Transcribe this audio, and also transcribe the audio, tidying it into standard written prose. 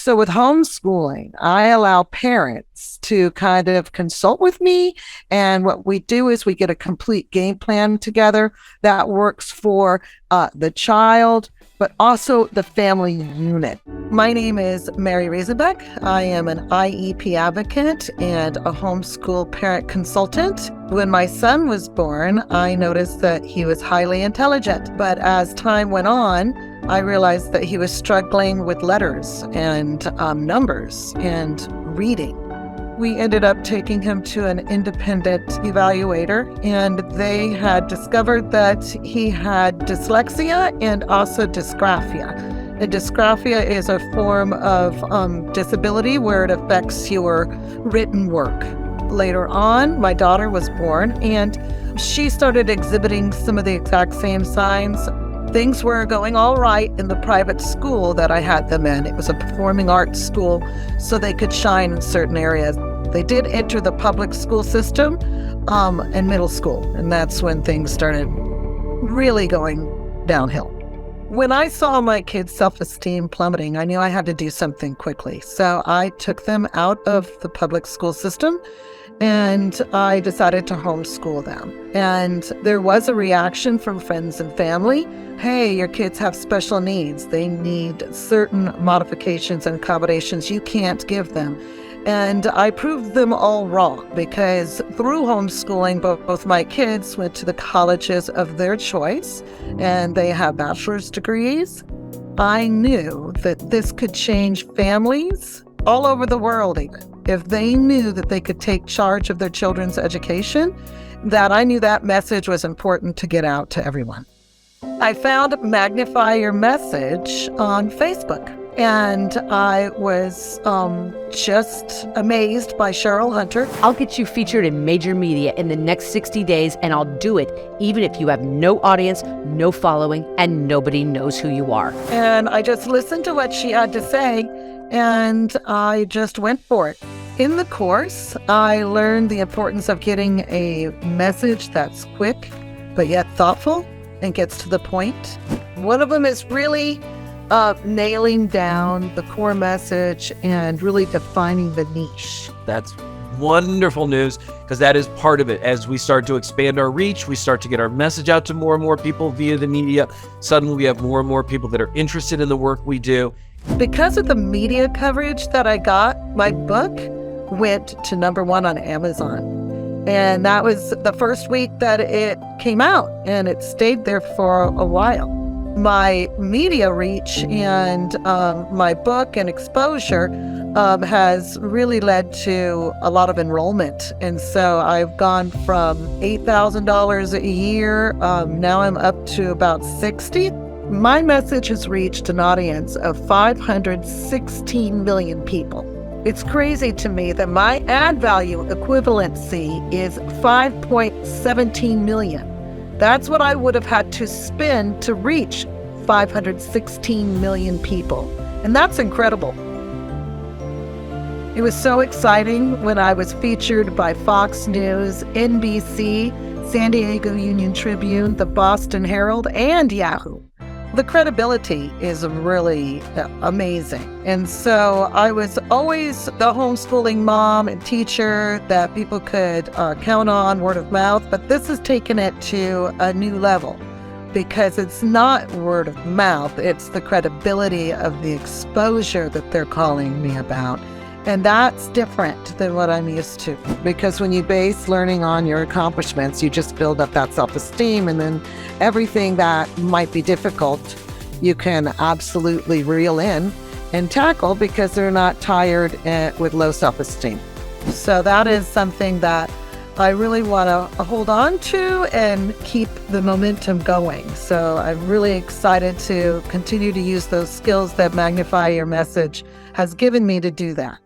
So with homeschooling, I allow parents to kind of consult with me. And what we do is we get a complete game plan together that works for the child, but also the family unit. My name is Mary Resenbeck. I am an IEP Advocate and a homeschool parent consultant. When my son was born, I noticed that he was highly intelligent, but as time went on, I realized that he was struggling with letters and numbers and reading. We ended up taking him to an independent evaluator, and they had discovered that he had dyslexia and also dysgraphia. And dysgraphia is a form of disability where it affects your written work. Later on, my daughter was born, and she started exhibiting some of the exact same signs. Things were going all right in the private school that I had them in. It was a performing arts school, so they could shine in certain areas. They did enter the public school system and middle school, and that's when things started really going downhill. When I saw my kids' self-esteem plummeting, I knew I had to do something quickly. So I took them out of the public school system and I decided to homeschool them. And there was a reaction from friends and family. Hey, your kids have special needs. They need certain modifications and accommodations you can't give them. And I proved them all wrong because through homeschooling, both my kids went to the colleges of their choice and they have bachelor's degrees. I knew that this could change families all over the world even. If they knew that they could take charge of their children's education, that I knew that message was important to get out to everyone. I found Magnify Your Message on Facebook. And I was just amazed by Cheryl Hunter. I'll get you featured in major media in the next 60 days, and I'll do it even if you have no audience, no following, and nobody knows who you are. And I just listened to what she had to say, and I just went for it. In the course, I learned the importance of getting a message that's quick, but yet thoughtful and gets to the point. One of them is really nailing down the core message and really defining the niche. That's wonderful news, because that is part of it. As we start to expand our reach, we start to get our message out to more and more people via the media. Suddenly we have more and more people that are interested in the work we do. Because of the media coverage that I got, my book went to #1 on Amazon. And that was the first week that it came out, and it stayed there for a while. My media reach and my book and exposure has really led to a lot of enrollment. And so I've gone from $8,000 a year. Now I'm up to about 60. My message has reached an audience of 516 million people. It's crazy to me that my ad value equivalency is 5.17 million. That's what I would have had to spend to reach 516 million people. And that's incredible. It was so exciting when I was featured by Fox News, NBC, San Diego Union-Tribune, the Boston Herald, and Yahoo. The credibility is really amazing. And so I was always the homeschooling mom and teacher that people could count on, word of mouth, but this has taken it to a new level because it's not word of mouth, it's the credibility of the exposure that they're calling me about. And that's different than what I'm used to, because when you base learning on your accomplishments, you just build up that self-esteem, and then everything that might be difficult, you can absolutely reel in and tackle because they're not tired with low self-esteem. So that is something that I really want to hold on to and keep the momentum going. So I'm really excited to continue to use those skills that Magnify Your Message has given me to do that.